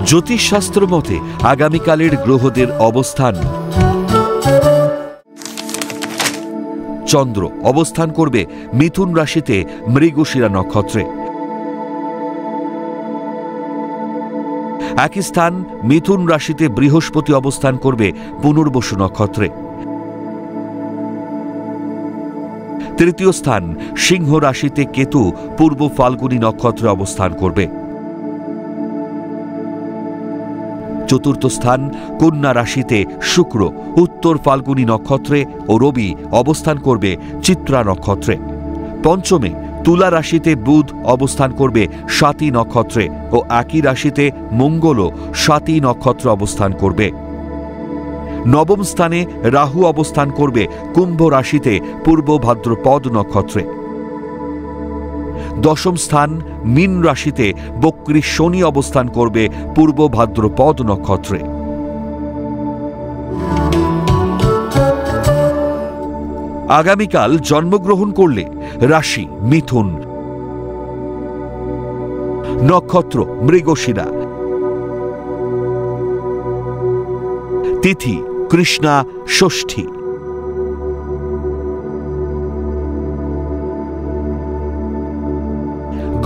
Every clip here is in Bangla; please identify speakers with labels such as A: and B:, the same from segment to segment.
A: জ্যোতিষশাস্ত্র মতে আগামীকালের গ্রহদের অবস্থান: চন্দ্র অবস্থান করবে মিথুন রাশিতে মৃগশিরা নক্ষত্রে। একই স্থান মিথুন রাশিতে বৃহস্পতি অবস্থান করবে পুনর্বসু নক্ষত্রে। তৃতীয় স্থান সিংহ রাশিতে কেতু পূর্ব ফাল্গুনী নক্ষত্রে অবস্থান করবে। চতুর্থ স্থান কন্যা রাশিতে শুক্র উত্তর ফাল্গুনী নক্ষত্রে ও রবি অবস্থান করবে চিত্রা নক্ষত্রে। পঞ্চমে তুলা রাশিতে বুধ অবস্থান করবে স্বাতী নক্ষত্রে ও একই রাশিতে মঙ্গলও স্বাতী নক্ষত্রে অবস্থান করবে। নবম স্থানে রাহু অবস্থান করবে কুম্ভ রাশিতে পূর্ব ভাদ্রপদ নক্ষত্রে। দশম স্থান মীন রাশিতে বক্রী শনি অবস্থান করবে পূর্ব ভাদ্রপদ নক্ষত্রে। আগামীকাল জন্মগ্রহণ করলে রাশি মিথুন, নক্ষত্র মৃগশিরা, তিথি কৃষ্ণা ষষ্ঠী,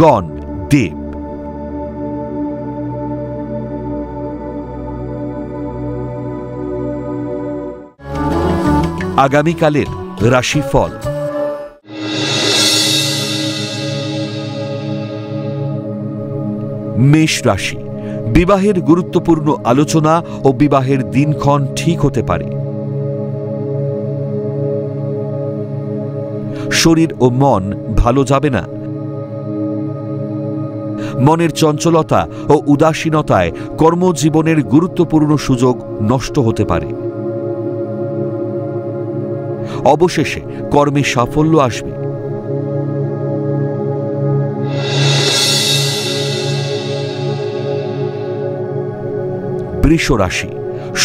A: গণ দেব। আগামীকালের রাশিফল: মেষ রাশি, বিবাহের গুরুত্বপূর্ণ আলোচনা ও বিবাহের দিনক্ষণ ঠিক হতে পারে। শরীর ও মন ভালো যাবে না। মনের চঞ্চলতা ও উদাসীনতায় কর্মজীবনের গুরুত্বপূর্ণ সুযোগ নষ্ট হতে পারে। অবশেষে কর্মে সাফল্য আসবে। বৃষ রাশি,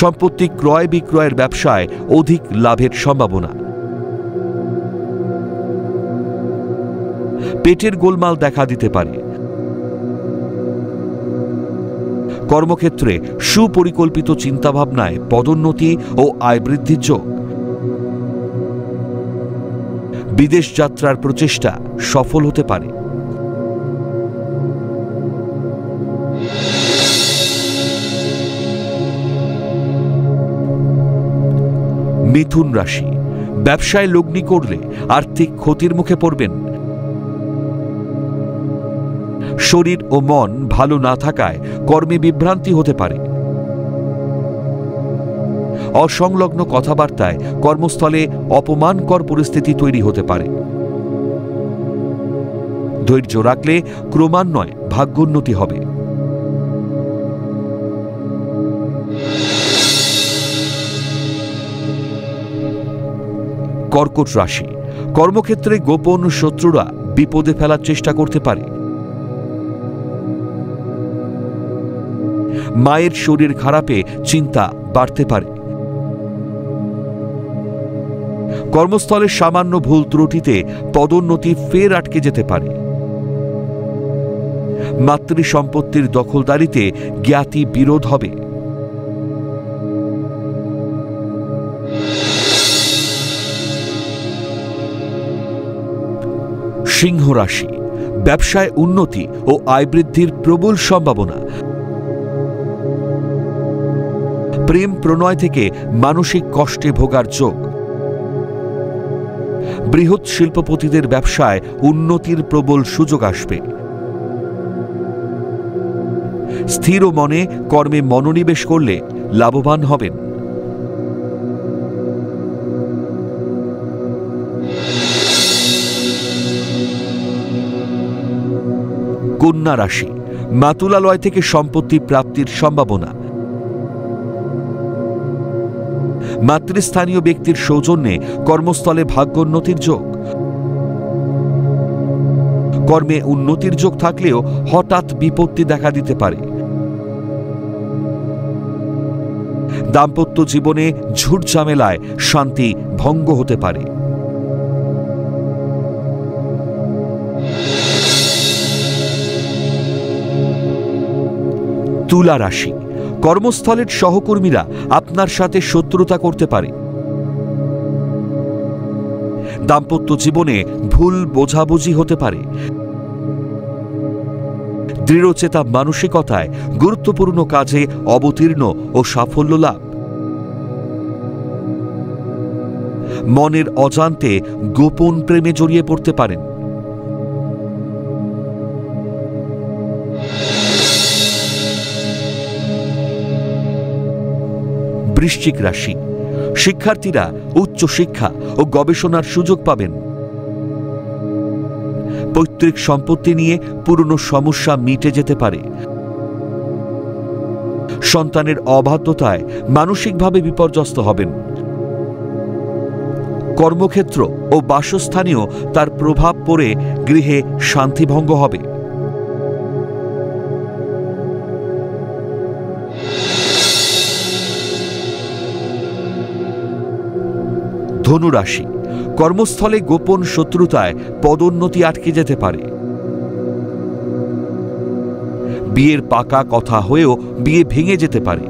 A: সম্পত্তি ক্রয় বিক্রয়ের ব্যবসায় অধিক লাভের সম্ভাবনা। পেটের গোলমাল দেখা দিতে পারে। কর্মক্ষেত্রে সুপরিকল্পিত চিন্তাভাবনায় পদোন্নতি ও আয় বৃদ্ধির যোগ। বিদেশ যাত্রার প্রচেষ্টা সফল হতে পারে। মিথুন রাশি, ব্যবসায় লগ্নি করলে আর্থিক ক্ষতির মুখে পড়বেন। শরীর ও মন ভালো না থাকায় কর্মে বিভ্রান্তি হতে পারে। অসংলগ্ন কথাবার্তায় কর্মস্থলে অপমানকর পরিস্থিতি তৈরি হতে পারে। ধৈর্য রাখলে ক্রমান্বয়ে ভাগ্যোন্নতি হবে। কর্কট রাশি, কর্মক্ষেত্রে গোপন শত্রুরা বিপদে ফেলার চেষ্টা করতে পারে। মায়ের শরীর খারাপে চিন্তা বাড়তে পারে। কর্মস্থলের সামান্য ভুল ত্রুটিতে পদোন্নতি ফের আটকে যেতে পারে। মাতৃ সম্পত্তির দখলদারিতে জ্ঞাতি বিরোধ হবে। সিংহ রাশি, ব্যবসায় উন্নতি ও আয় বৃদ্ধির প্রবল সম্ভাবনা। প্রেম প্রণয় থেকে মানসিক কষ্টে ভোগার যোগ। বৃহৎ শিল্পপতিদের ব্যবসায় উন্নতির প্রবল সুযোগ আসবে। স্থির মনে কর্মে মনোনিবেশ করলে লাভবান হবেন। কন্যা রাশি, মাতুলালয় থেকে সম্পত্তি প্রাপ্তির সম্ভাবনা। মাতৃস্থানীয় ব্যক্তির সৌজন্যে কর্মস্থলে ভাগ্যোন্নতির যোগ। কর্মে উন্নতির যোগ থাকলেও হঠাৎ বিপত্তি দেখা দিতে পারে। দাম্পত্য জীবনে ঝুট ঝামেলায় শান্তি ভঙ্গ হতে পারে। তুলা রাশি, কর্মস্থলের সহকর্মীরা আপনার সাথে শত্রুতা করতে পারে। দাম্পত্য জীবনে ভুল বোঝাবুঝি হতে পারে। দৃঢ়চেতা মানসিকতায় গুরুত্বপূর্ণ কাজে অবতীর্ণ ও সাফল্য লাভ। মনের অজান্তে গোপন প্রেমে জড়িয়ে পড়তে পারেন। বৃশ্চিক রাশি, শিক্ষার্থীরা উচ্চ শিক্ষা ও গবেষণার সুযোগ পাবেন। পৈতৃক সম্পত্তি নিয়ে পুরনো সমস্যা মিটে যেতে পারে। সন্তানের অবাধ্যতায় মানসিকভাবে বিপর্যস্ত হবেন। কর্মক্ষেত্র ও বাসস্থানেও তার প্রভাব পড়ে গৃহে শান্তিভঙ্গ হবে। ধনুরাশি, কর্মস্থলে গোপন শত্রুতায় পদোন্নতি আটকে যেতে পারে। বিয়ের পাকা কথা হয়েও বিয়ে ভেঙে যেতে পারে।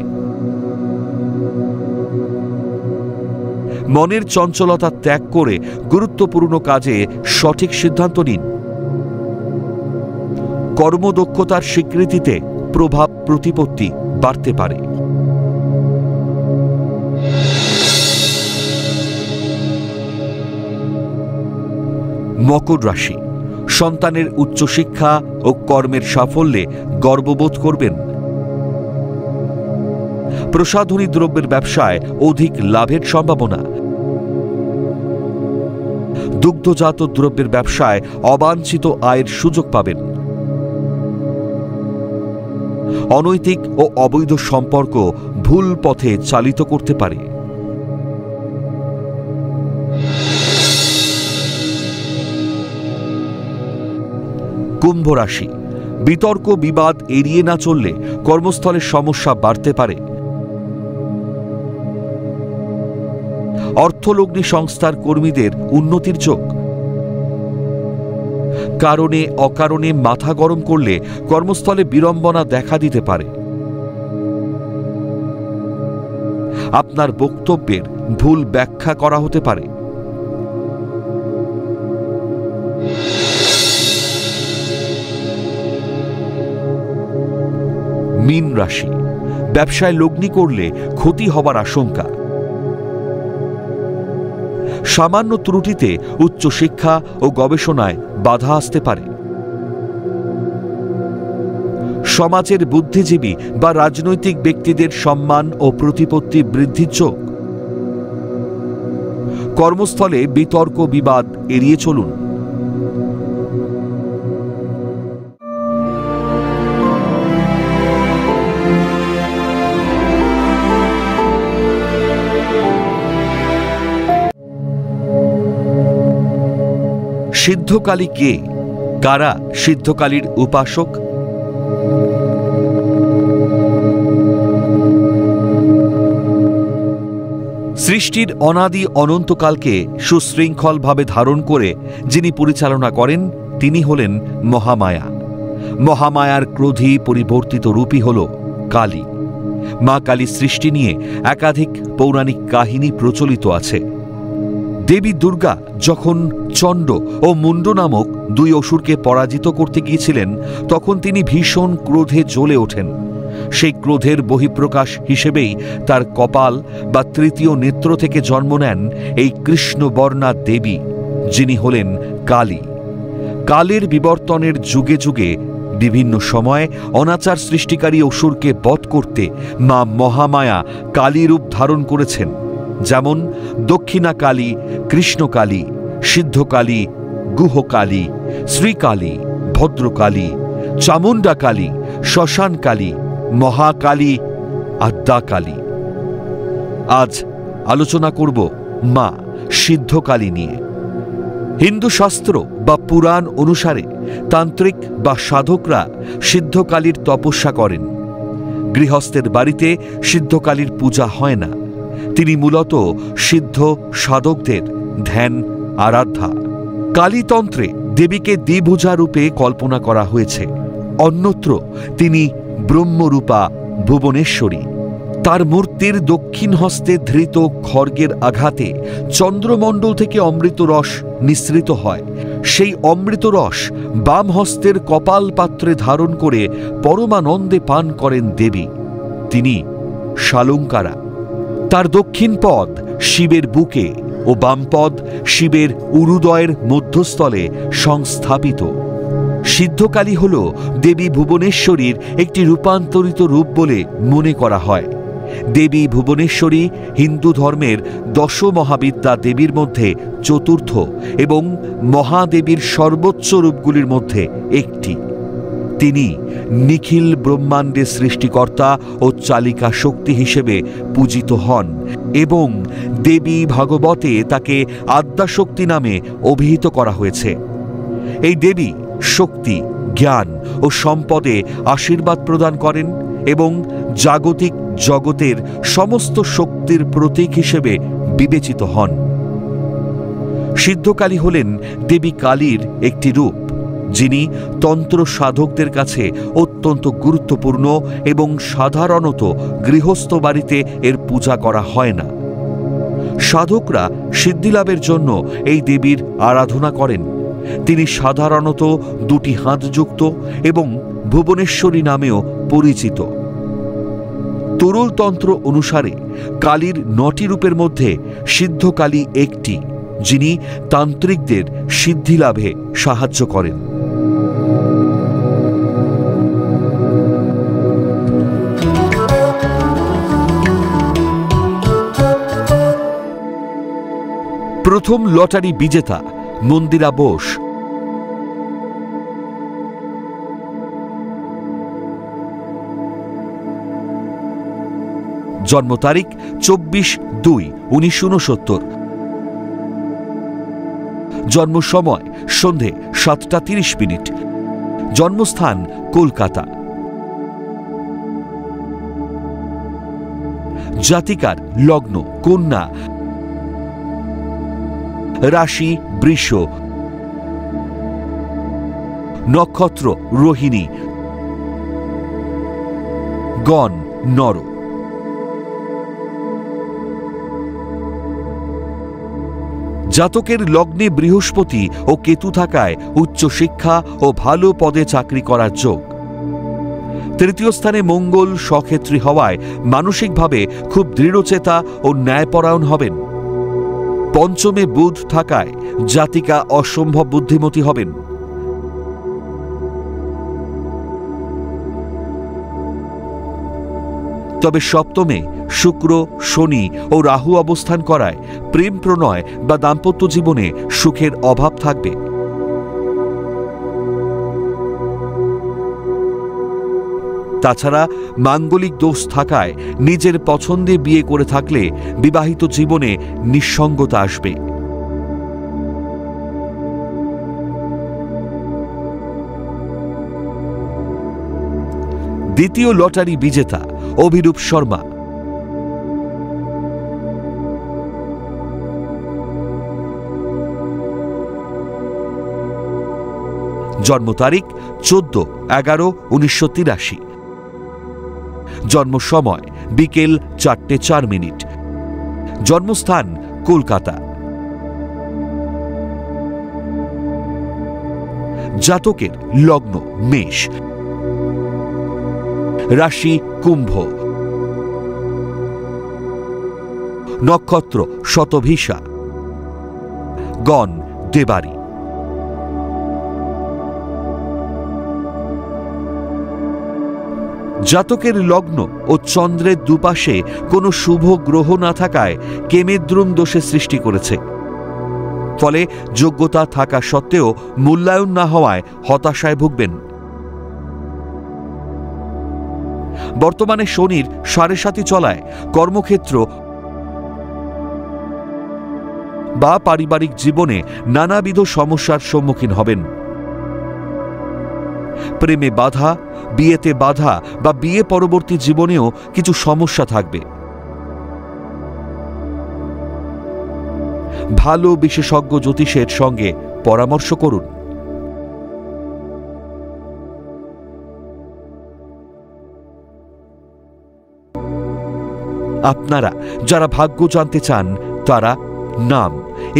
A: মনের চঞ্চলতা ত্যাগ করে গুরুত্বপূর্ণ কাজে সঠিক সিদ্ধান্ত নিন। কর্মদক্ষতার স্বীকৃতিতে প্রভাব প্রতিপত্তি বাড়তে পারে। মকর রাশি, সন্তানের উচ্চশিক্ষা ও কর্মের সাফল্যে গর্ববোধ করবেন। প্রসাধনী দ্রব্যের ব্যবসায় অধিক লাভের সম্ভাবনা। দুগ্ধজাত দ্রব্যের ব্যবসায় অবাঞ্ছিত আয়ের সুযোগ পাবেন। অনৈতিক ও অবৈধ সম্পর্ক ভুল পথে চালিত করতে পারে। কুম্ভ রাশি, বিতর্ক বিবাদ এড়িয়ে না চললে কর্মস্থলের সমস্যা বাড়তে পারে। অর্থলগ্নি সংস্থার কর্মীদের উন্নতির যোগ। কারণে অকারণে মাথা গরম করলে কর্মস্থলে বিড়ম্বনা দেখা দিতে পারে। আপনার বক্তব্যের ভুল ব্যাখ্যা করা হতে পারে। মীন রাশি, ব্যবসায় লগ্নি করলে ক্ষতি হবার আশঙ্কা। সামান্য ত্রুটিতে উচ্চশিক্ষা ও গবেষণায় বাধা আসতে পারে। সমাজের বুদ্ধিজীবী বা রাজনৈতিক ব্যক্তিদের সম্মান ও প্রতিপত্তি বৃদ্ধির যোগ। কর্মস্থলে বিতর্ক বিবাদ এড়িয়ে চলুন। সিদ্ধকালী কে? কারা সিদ্ধকালীর উপাসক? সৃষ্টির অনাদি অনন্তকালকে সুশৃঙ্খলভাবে ধারণ করে যিনি পরিচালনা করেন তিনি হলেন মহামায়া। মহামায়ার ক্রোধী পরিবর্তিত রূপই হল কালী। মা কালী সৃষ্টি নিয়ে একাধিক পৌরাণিক কাহিনী প্রচলিত আছে। দেবী দুর্গা যখন চণ্ড ও মুণ্ড নামক দুই অসুরকে পরাজিত করতে গিয়েছিলেন তখন তিনি ভীষণ ক্রোধে জ্বলে ওঠেন। সেই ক্রোধের বহিঃপ্রকাশ হিসেবেই তার কপাল বা তৃতীয় নেত্র থেকে জন্ম নেন এই কৃষ্ণবর্ণা দেবী, যিনি হলেন কালী। কালের বিবর্তনের যুগে যুগে বিভিন্ন সময় অনাচার সৃষ্টিকারী অসুরকে বধ করতে মা মহামায়া কালী রূপ ধারণ করেছেন। যেমন দক্ষিণা কালী, কৃষ্ণকালী, সিদ্ধকালী, গুহকালী, শ্রীকালী, ভদ্রকালী, চামুণ্ডা কালী, শ্মশান কালী, মহাকালী, আদ্যাকালী। আজ আলোচনা করব মা সিদ্ধকালী নিয়ে। হিন্দু শাস্ত্র বা পুরাণ অনুসারে তান্ত্রিক বা সাধকরা সিদ্ধকালীর তপস্যা করেন। গৃহস্থের বাড়িতে সিদ্ধকালীর পূজা হয় না। তিনি মূলত সিদ্ধ সাধকদের ধ্যান আরাধ্যা। কালীতন্ত্রে দেবীকে দ্বিভুজা রূপে কল্পনা করা হয়েছে। অন্যত্র তিনি ব্রহ্মরূপা ভুবনেশ্বরী। তার মূর্তির দক্ষিণ হস্তে ধৃত খড়গের আঘাতে চন্দ্রমণ্ডল থেকে অমৃত রস নিঃসৃত হয়। সেই অমৃত রস বাম হস্তের কপাল পাত্রে ধারণ করে পরমানন্দে পান করেন দেবী। তিনি শালঙ্কারা। তার দক্ষিণ পদ শিবের বুকে ও বাম পদ শিবের উরুদয়ের মধ্যস্থলে সংস্থাপিত। সিদ্ধকালী হল দেবী ভুবনেশ্বরীর একটি রূপান্তরিত রূপ বলে মনে করা হয়। দেবী ভুবনেশ্বরী হিন্দু ধর্মের দশ মহাবিদ্যা দেবীর মধ্যে চতুর্থ এবং মহাদেবীর সর্বোচ্চ রূপগুলির মধ্যে একটি। তিনি নিখিল ব্রহ্মাণ্ডের সৃষ্টিকর্তা ও চালিকা শক্তি হিসেবে পূজিত হন এবং দেবী ভাগবতে তাকে আদ্যাশক্তি নামে অভিহিত করা হয়েছে। এই দেবী শক্তি, জ্ঞান ও সম্পদে আশীর্বাদ প্রদান করেন এবং জাগতিক জগতের সমস্ত শক্তির প্রতীক হিসেবে বিবেচিত হন। সিদ্ধকালী হলেন দেবী কালীর একটি রূপ, যিনি তন্ত্র সাধকদের কাছে অত্যন্ত গুরুত্বপূর্ণ এবং সাধারণত গৃহস্থ বাড়িতে এর পূজা করা হয় না। সাধকরা সিদ্ধিলাভের জন্য এই দেবীর আরাধনা করেন। তিনি সাধারণত দুটি হাতযুক্ত এবং ভুবনেশ্বরী নামেও পরিচিত। তরুলতন্ত্র অনুসারে কালীর ৯টি রূপের মধ্যে সিদ্ধকালী একটি, যিনি তান্ত্রিকদের সিদ্ধিলাভে সাহায্য করেন। প্রথম লটারি বিজেতা মন্দিরা বোস। জন্ম তারিখ 24/2/1969। জন্ম সময় সন্ধে 7:30। জন্মস্থান কলকাতা। জাতিকার লগ্ন কন্যা, রাশি বৃষ, নক্ষত্র রোহিণী, গণ নর। জাতকের লগ্নে বৃহস্পতি ও কেতু থাকায় উচ্চশিক্ষা ও ভালো পদে চাকরি করার যোগ। তৃতীয় স্থানে মঙ্গল সক্ষেত্রী হওয়ায় মানসিকভাবে খুব দৃঢ়চেতা ও ন্যায়পরায়ণ হবেন। পঞ্চমে বুধ থাকায় জাতিকা অসম্ভব বুদ্ধিমতী হবেন। তবে সপ্তমে শুক্র, শনি ও রাহু অবস্থান করায় প্রেম প্রণয় বা দাম্পত্য জীবনে সুখের অভাব থাকবে। তাছাড়া মাঙ্গলিক দোষ থাকায় নিজের পছন্দে বিয়ে করে থাকলে বিবাহিত জীবনে নিঃসঙ্গতা আসবে। দ্বিতীয় লটারি বিজেতা অভিরূপ শর্মা। জন্ম তারিখ 14/11/1983। জন্ম সময় বিকেল 4:04। জন্মস্থান কলকাতা। জাতকের লগ্ন মেষ, রাশি কুম্ভ, নক্ষত্র শতভিষা, গণ দেবারি। জাতকের লগ্ন ও চন্দ্রের দুপাশে কোনো শুভ গ্রহ না থাকায় কেমেদ্রুম দোষের সৃষ্টি করেছে। ফলে যোগ্যতা থাকা সত্ত্বেও মূল্যায়ন না হওয়ায় হতাশায় ভুগবেন। বর্তমানে শনির 7.5 চলায় কর্মক্ষেত্র বা পারিবারিক জীবনে নানাবিধ সমস্যার সম্মুখীন হবেন। প্রেমে বাধা, বিয়েতে বাধা বা বিয়ে পরবর্তী জীবনেও কিছু সমস্যা থাকবে। ভালো বিশেষজ্ঞ জ্যোতিষের সঙ্গে পরামর্শ করুন। আপনারা যারা ভাগ্য জানতে চান তারা নাম,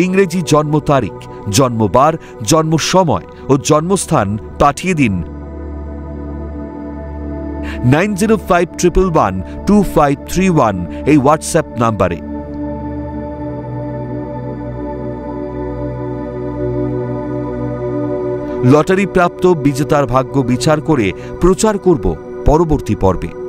A: ইংরেজি জন্ম তারিখ, জন্মবার, জন্ম সময় ও জন্মস্থান পাঠিয়ে দিন 9051112531 এই হোয়াটসঅ্যাপ নাম্বারে। লটারি প্রাপ্ত বিজেতার ভাগ্য বিচার করে প্রচার করব পরবর্তী পর্বে।